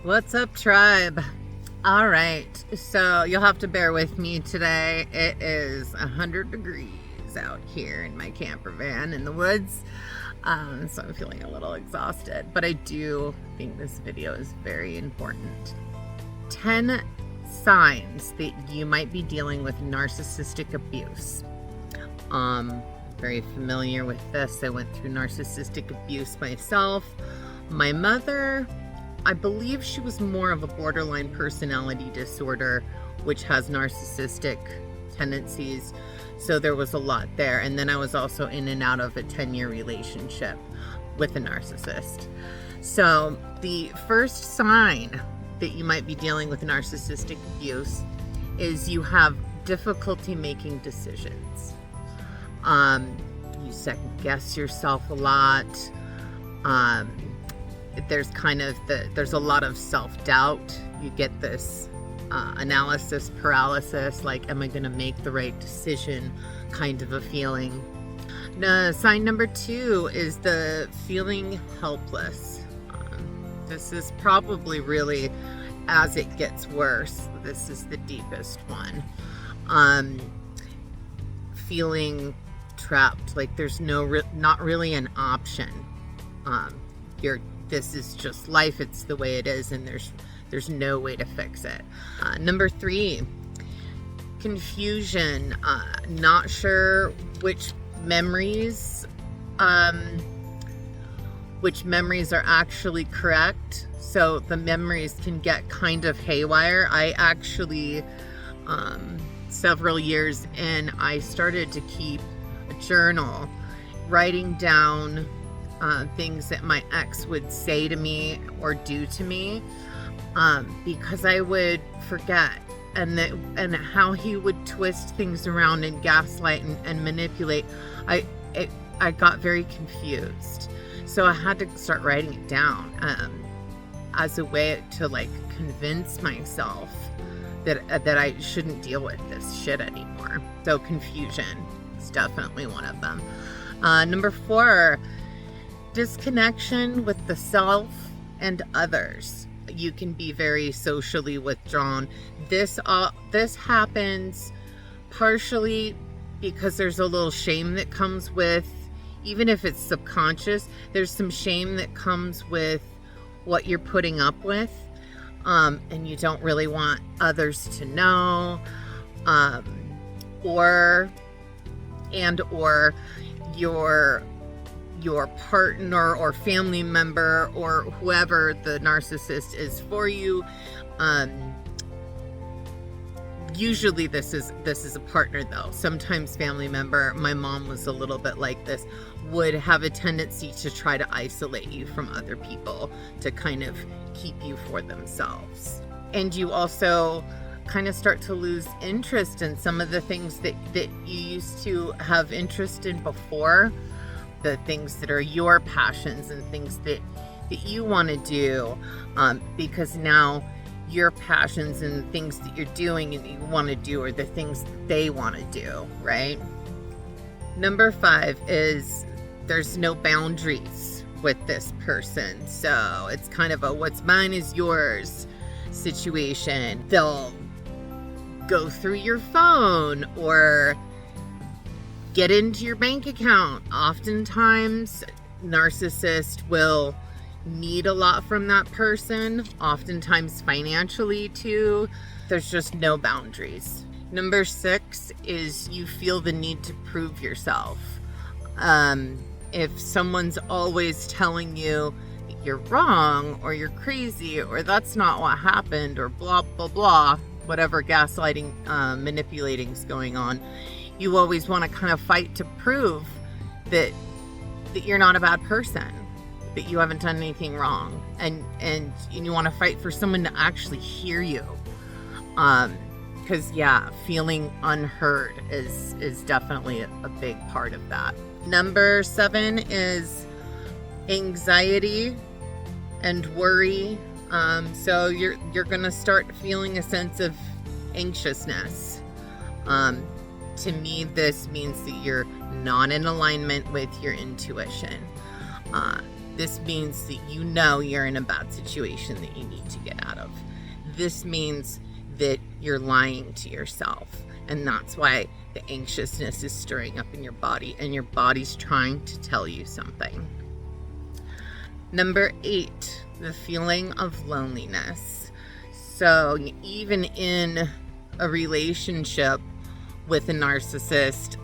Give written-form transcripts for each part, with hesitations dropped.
What's up, tribe? All right, so you'll have to bear with me today. It is 100 degrees out here in my camper van in the woods, so I'm feeling a little exhausted, but I do think this video is very important. 10 signs that you might be dealing with narcissistic abuse. Very familiar with this. I went through narcissistic abuse myself. My mother, I believe she was more of a borderline personality disorder, which has narcissistic tendencies. So there was a lot there. And then I was also in and out of a 10-year relationship with a narcissist. So the first sign that you might be dealing with narcissistic abuse is you have difficulty making decisions. You second guess yourself a lot. There's a lot of self-doubt. You get this analysis paralysis, like, am I going to make the right decision kind of a feeling. Sign number 2 is the feeling helpless. This is probably really, as it gets worse, this is the deepest one. Feeling trapped, like there's not really an option. This is just life. It's the way it is, and there's no way to fix it. Number 3, confusion. Not sure which memories are actually correct. So the memories can get kind of haywire. I actually, several years in, I started to keep a journal, writing down things that my ex would say to me or do to me, because I would forget, and how he would twist things around and gaslight and manipulate. I got very confused, so I had to start writing it down as a way to convince myself that I shouldn't deal with this shit anymore. So confusion is definitely one of them. Number 4, disconnection with the self and others. You can be very socially withdrawn. This happens partially because there's a little shame that comes with, even if it's subconscious, there's some shame that comes with what you're putting up with, and you don't really want others to know, or your partner or family member or whoever the narcissist is for you. Usually this is a partner, though. Sometimes family member. My mom was a little bit like this, would have a tendency to try to isolate you from other people to kind of keep you for themselves. And you also kind of start to lose interest in some of the things that you used to have interest in before, the things that are your passions and things that you want to do, because now your passions and things that you're doing and you want to do are the things that they want to do, right? Number 5 is there's no boundaries with this person. So it's kind of a what's mine is yours situation. They'll go through your phone or get into your bank account. Oftentimes, narcissist will need a lot from that person, oftentimes financially too. There's just no boundaries. Number 6 is you feel the need to prove yourself. If someone's always telling you you're wrong or you're crazy or that's not what happened or blah, blah, blah, whatever gaslighting, manipulating is going on, you always want to kind of fight to prove that you're not a bad person, that you haven't done anything wrong, and you want to fight for someone to actually hear you, because feeling unheard is definitely a big part of that. Number 7 is anxiety and worry. So you're gonna start feeling a sense of anxiousness. To me, this means that you're not in alignment with your intuition. This means that you know you're in a bad situation that you need to get out of. This means that you're lying to yourself, and that's why the anxiousness is stirring up in your body, and your body's trying to tell you something. Number 8, the feeling of loneliness. So even in a relationship with a narcissist,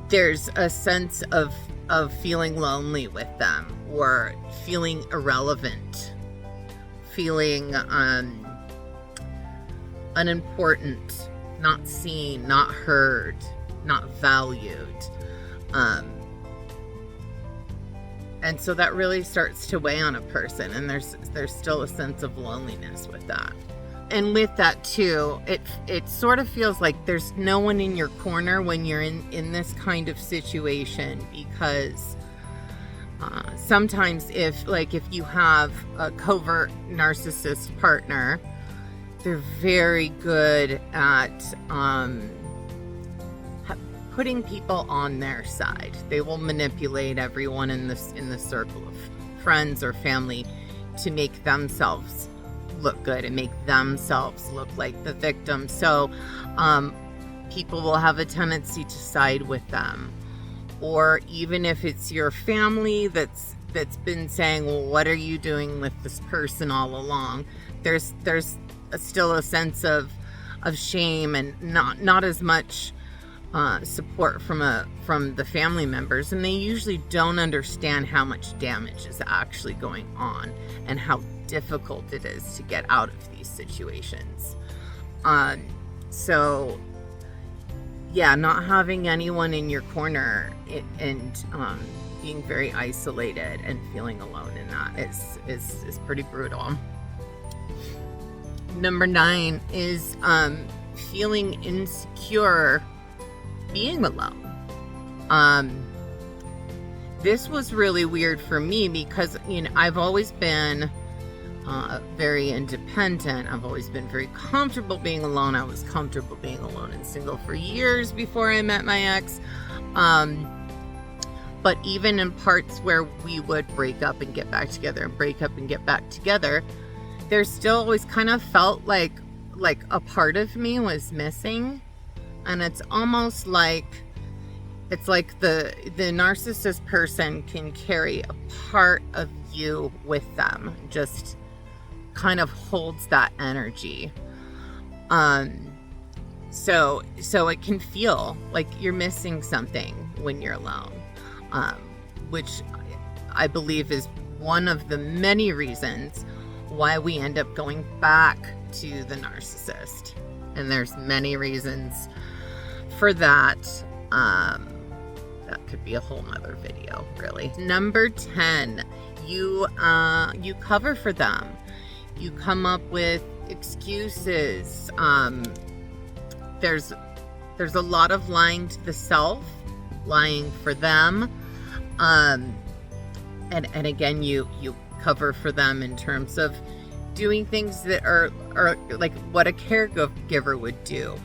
there's a sense of feeling lonely with them, or feeling irrelevant, feeling unimportant, not seen, not heard, not valued. And so that really starts to weigh on a person, and there's still a sense of loneliness with that. And with that too, it sort of feels like there's no one in your corner when you're in this kind of situation, because sometimes if you have a covert narcissist partner, they're very good at putting people on their side. They will manipulate everyone in the circle of friends or family to make themselves look good and make themselves look like the victim. So people will have a tendency to side with them. Or even if it's your family that's been saying, well, what are you doing with this person all along? There's still a sense of shame, and not as much support from the family members, and they usually don't understand how much damage is actually going on and how difficult it is to get out of these situations. So yeah, not having anyone in your corner and being very isolated and feeling alone in that is pretty brutal. Number 9 is feeling insecure being alone. This was really weird for me because, I've always been very independent. I've always been very comfortable being alone. I was comfortable being alone and single for years before I met my ex. But even in parts where we would break up and get back together and break up and get back together, there still always kind of felt like a part of me was missing. And it's almost like the narcissist person can carry a part of you with them, just kind of holds that energy. So it can feel like you're missing something when you're alone, which I believe is one of the many reasons why we end up going back to the narcissist. And there's many reasons for that. That could be a whole nother video, really. Number 10, you cover for them. You come up with excuses. There's a lot of lying to the self, lying for them. And again, you cover for them in terms of doing things that are like what a caregiver would do.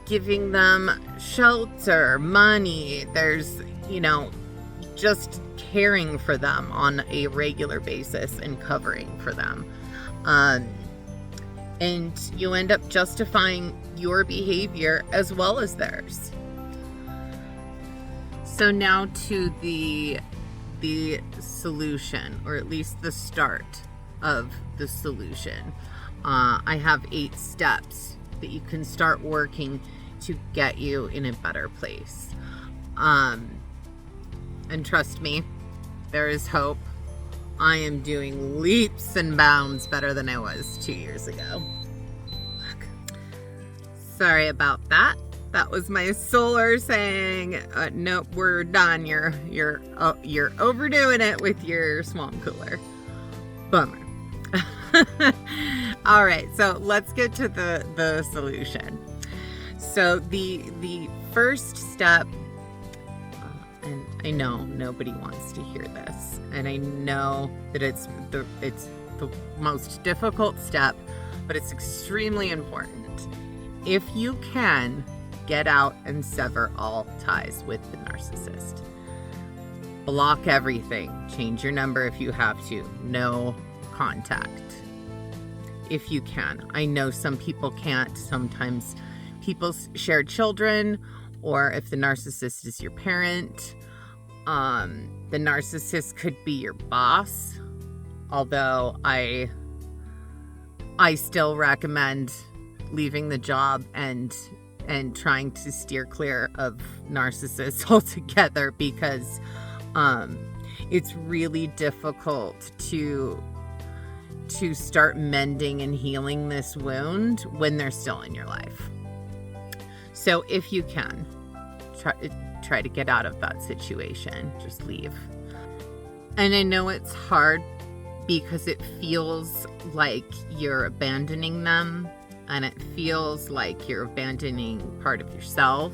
Giving them shelter, money. There's, just caring for them on a regular basis and covering for them. And you end up justifying your behavior as well as theirs. So now to the solution, or at least the start of the solution. I have 8 steps that you can start working to get you in a better place. And trust me, there is hope. I am doing leaps and bounds better than I was 2 years ago. Sorry about that. That was my solar saying, nope, we're done. You're overdoing it with your swamp cooler. Bummer. All right, so let's get to the solution. So the first step, and I know nobody wants to hear this, and I know that it's the most difficult step, but it's extremely important. If you can, get out and sever all ties with the narcissist. Block everything. Change your number if you have to. No contact if you can. I know some people can't. Sometimes people share children, or if the narcissist is your parent, the narcissist could be your boss. Although I still recommend leaving the job and trying to steer clear of narcissists altogether, because it's really difficult to start mending and healing this wound when they're still in your life. So if you can, try to get out of that situation. Just leave. And I know it's hard because it feels like you're abandoning them, and it feels like you're abandoning part of yourself.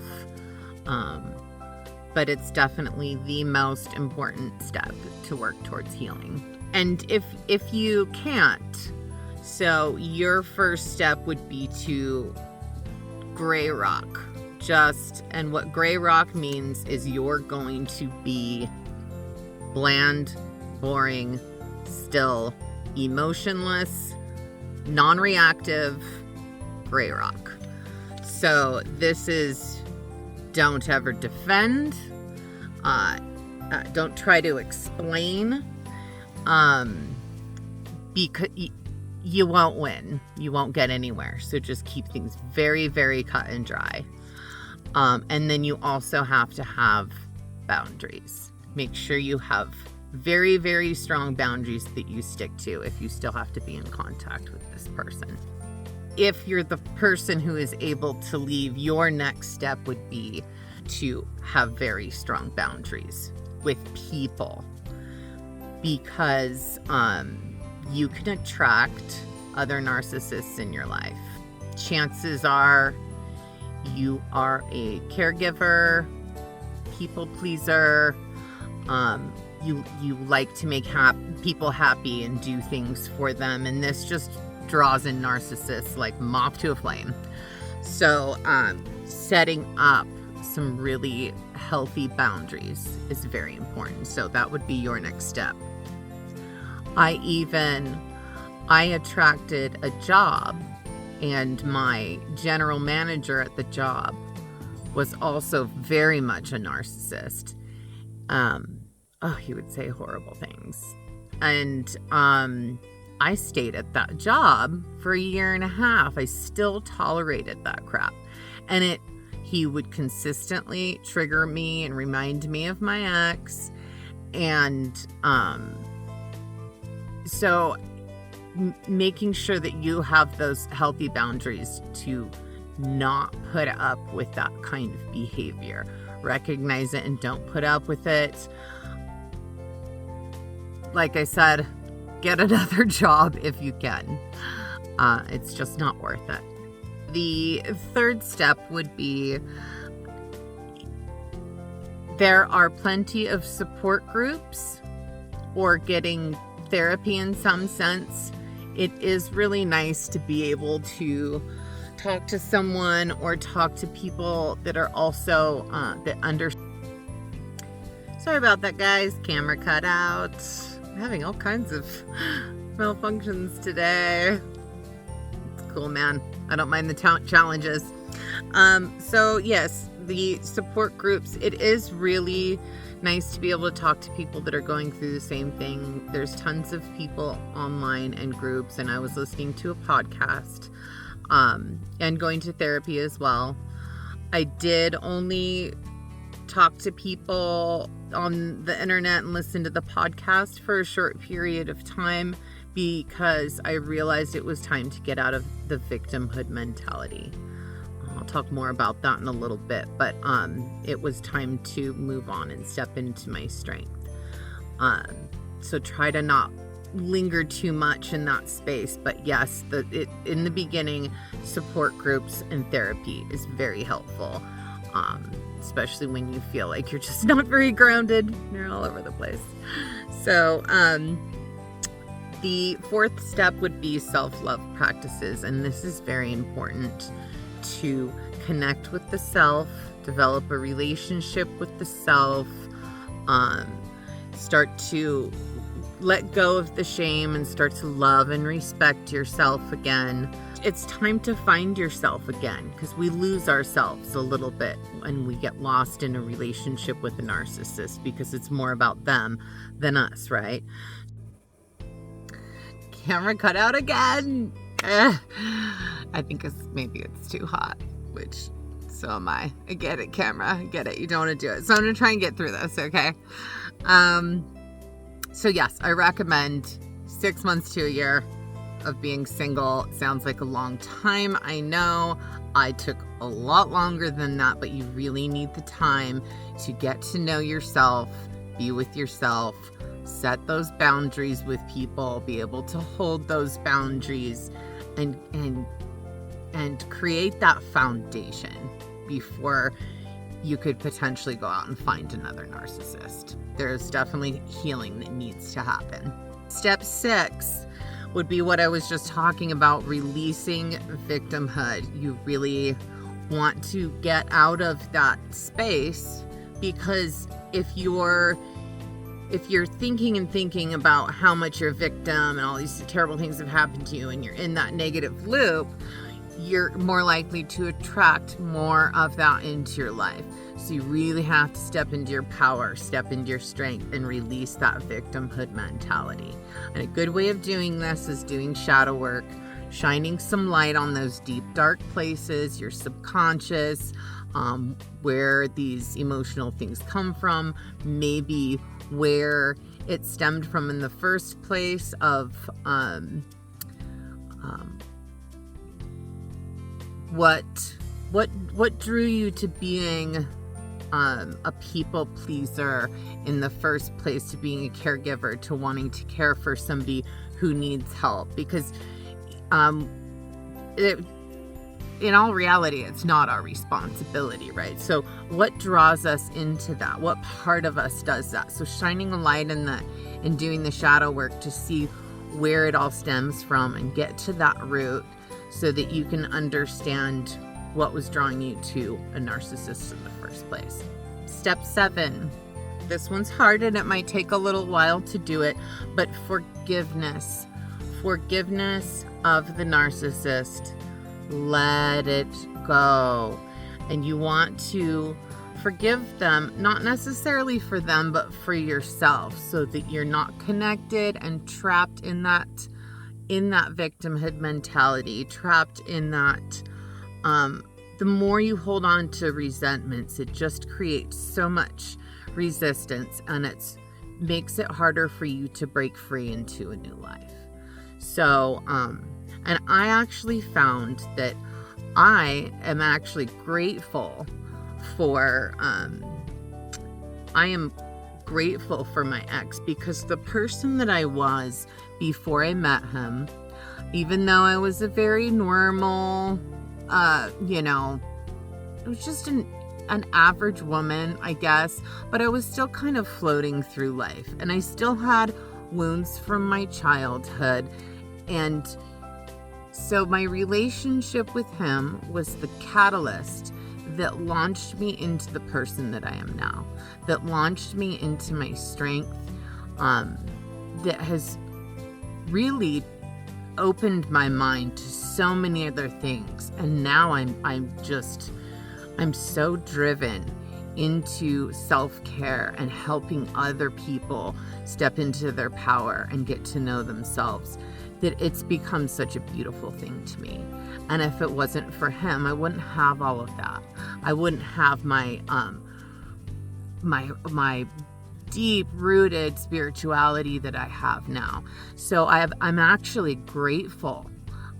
But it's definitely the most important step to work towards healing. And if you can't, so your first step would be to gray rock. And what gray rock means is you're going to be bland, boring, still, emotionless, non-reactive, gray rock. So this is, don't ever defend, don't try to explain, because you won't win. You won't get anywhere. So just keep things very, very cut and dry. And then you also have to have boundaries. Make sure you have very, very strong boundaries that you stick to if you still have to be in contact with this person. If you're the person who is able to leave, your next step would be to have very strong boundaries with people, because you can attract other narcissists in your life. Chances are you are a caregiver, people pleaser, you like to make people happy and do things for them, and this just draws in narcissists like moth to a flame. So setting up some really healthy boundaries is very important. So that would be your next step. I attracted a job, and my general manager at the job was also very much a narcissist. He would say horrible things. And I stayed at that job for 1.5 years. I still tolerated that crap. And he would consistently trigger me and remind me of my ex. And so making sure that you have those healthy boundaries to not put up with that kind of behavior. Recognize it and don't put up with it. Like I said, get another job if you can. It's just not worth it. The third step would be, there are plenty of support groups or getting therapy in some sense. It is really nice to be able to talk to someone or talk to people that are also Sorry about that, guys. Camera cut out. I'm having all kinds of malfunctions today. It's cool, man. I don't mind the challenges. So yes, the support groups, it is really nice to be able to talk to people that are going through the same thing. There's tons of people online and groups, and I was listening to a podcast and going to therapy as well. I did only talk to people on the internet and listen to the podcast for a short period of time because I realized it was time to get out of the victimhood mentality. I'll talk more about that in a little bit, but it was time to move on and step into my strength. So try to not linger too much in that space, but yes, in the beginning, support groups and therapy is very helpful, especially when you feel like you're just not very grounded. You're all over the place. So the fourth step would be self-love practices, and this is very important to connect with the self, develop a relationship with the self, start to let go of the shame and start to love and respect yourself again. It's time to find yourself again, because we lose ourselves a little bit when we get lost in a relationship with a narcissist, because it's more about them than us, right? Camera cut out again. I think maybe it's too hot, which so am I. I get it, camera. I get it. You don't want to do it. So I'm going to try and get through this, okay? So yes, I recommend 6 months to a year of being single. It sounds like a long time. I know I took a lot longer than that, but you really need the time to get to know yourself, be with yourself, set those boundaries with people, be able to hold those boundaries and create that foundation before you could potentially go out and find another narcissist. There's definitely healing that needs to happen. Step 6 would be what I was just talking about, releasing victimhood. You really want to get out of that space, because if you're thinking about how much you're a victim and all these terrible things have happened to you, and you're in that negative loop, you're more likely to attract more of that into your life. So you really have to step into your power, step into your strength, and release that victimhood mentality. And a good way of doing this is doing shadow work, shining some light on those deep, dark places, your subconscious, where these emotional things come from, maybe where it stemmed from in the first place, of what drew you to being a people pleaser in the first place, to being a caregiver, to wanting to care for somebody who needs help. Because in all reality, it's not our responsibility, right? So what draws us into that? What part of us does that? So shining a light in that and doing the shadow work to see where it all stems from and get to that root, so that you can understand what was drawing you to a narcissist in the first place. Step 7. This one's hard and it might take a little while to do it, but forgiveness. Forgiveness of the narcissist. Let it go. And you want to forgive them, not necessarily for them, but for yourself, so that you're not connected and trapped in that victimhood mentality, trapped in that. The more you hold on to resentments, it just creates so much resistance, and it makes it harder for you to break free into a new life. So, and I actually found that I am actually grateful for, I am grateful for my ex, because the person that I was before I met him, even though I was a very normal, it was just an average woman, I guess, but I was still kind of floating through life, and I still had wounds from my childhood. And so my relationship with him was the catalyst that launched me into the person that I am now, that launched me into my strength, that has really opened my mind to so many other things. And now I'm so driven into self-care and helping other people step into their power and get to know themselves, that it's become such a beautiful thing to me. And if it wasn't for him, I wouldn't have all of that. I wouldn't have my my deep-rooted spirituality that I have now. So I'm actually grateful.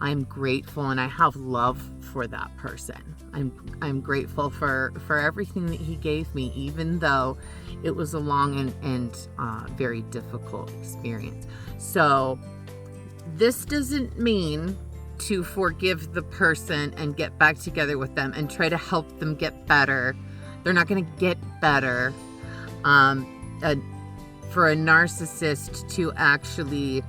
I'm grateful, and I have love for that person. I'm grateful for everything that he gave me, even though it was a long and very difficult experience. So this doesn't mean to forgive the person and get back together with them and try to help them get better. They're not going to get better. For a narcissist to actually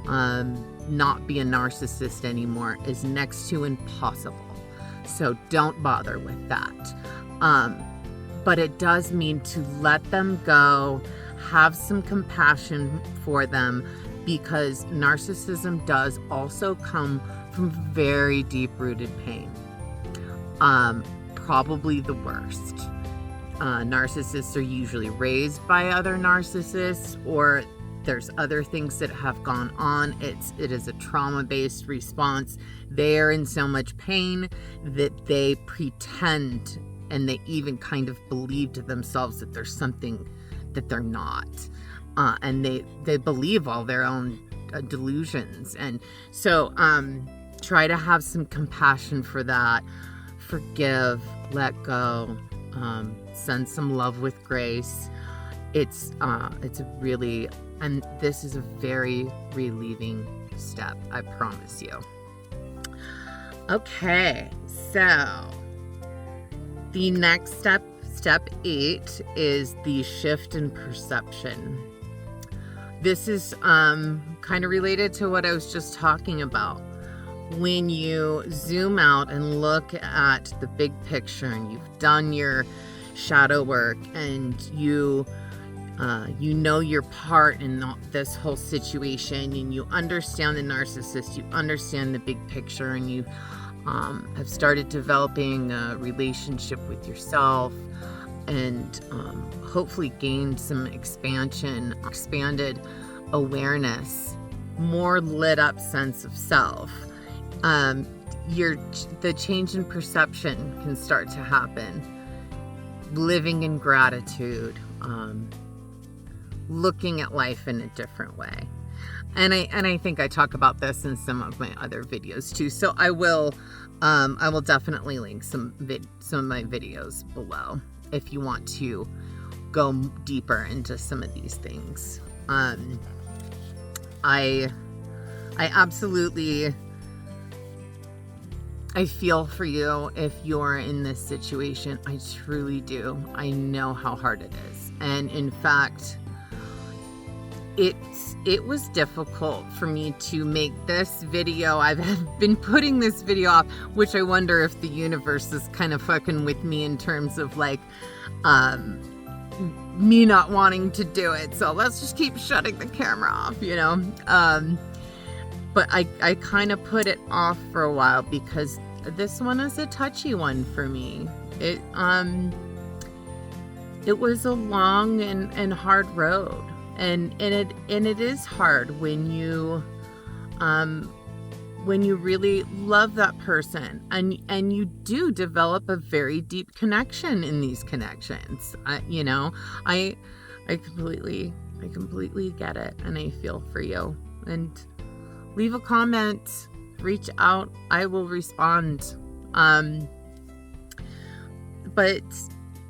not be a narcissist anymore is next to impossible. So don't bother with that. But it does mean to let them go, have some compassion for them, because narcissism does also come from very deep-rooted pain. Probably the worst. Narcissists are usually raised by other narcissists, or there's other things that have gone on. It is a trauma-based response. They are in so much pain that they pretend, and they even kind of believe to themselves that there's something that they're not. And they believe all their own delusions. And so try to have some compassion for that. Forgive, let go, send some love with grace. It's a really, and this is a very relieving step, I promise you. Okay, so the next step, step 8, is the shift in perception. This is kind of related to what I was just talking about. When you zoom out and look at the big picture, and you've done your shadow work, and you know your part in this whole situation, and you understand the narcissist, you understand the big picture, and you have started developing a relationship with yourself, and hopefully gained some expanded awareness, more lit up sense of self. The change in perception can start to happen. Living in gratitude, looking at life in a different way. And I think I talk about this in some of my other videos too. So I will definitely link some of my videos below if you want to go deeper into some of these things. I absolutely, I feel for you if you're in this situation. I truly do. I know how hard it is. And in fact, it was difficult for me to make this video. I've been putting this video off, which I wonder if the universe is kind of fucking with me in terms of like me not wanting to do it. So let's just keep shutting the camera off, you know. But I kind of put it off for a while because this one is a touchy one for me. It was a long and hard road. And it is hard when you really love that person, and you do develop a very deep connection in these connections. I completely get it, and I feel for you. And leave a comment, reach out, I will respond. But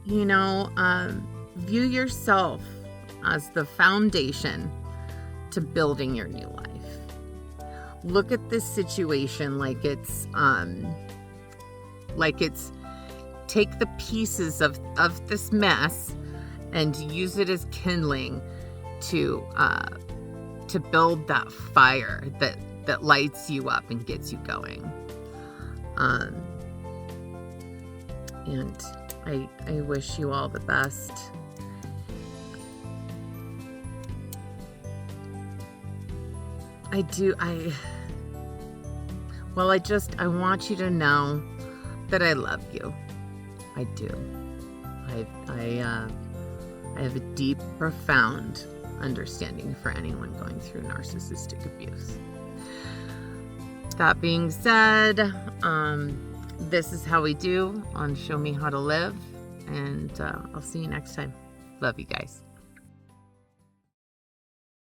view yourself as the foundation to building your new life. Look at this situation like it's take the pieces of this mess and use it as kindling to build that fire that lights you up and gets you going. And I wish you all the best. I want you to know that I love you. I do. I have a deep, profound understanding for anyone going through narcissistic abuse. That being said, this is how we do on Show Me How to Live, and I'll see you next time. Love you guys.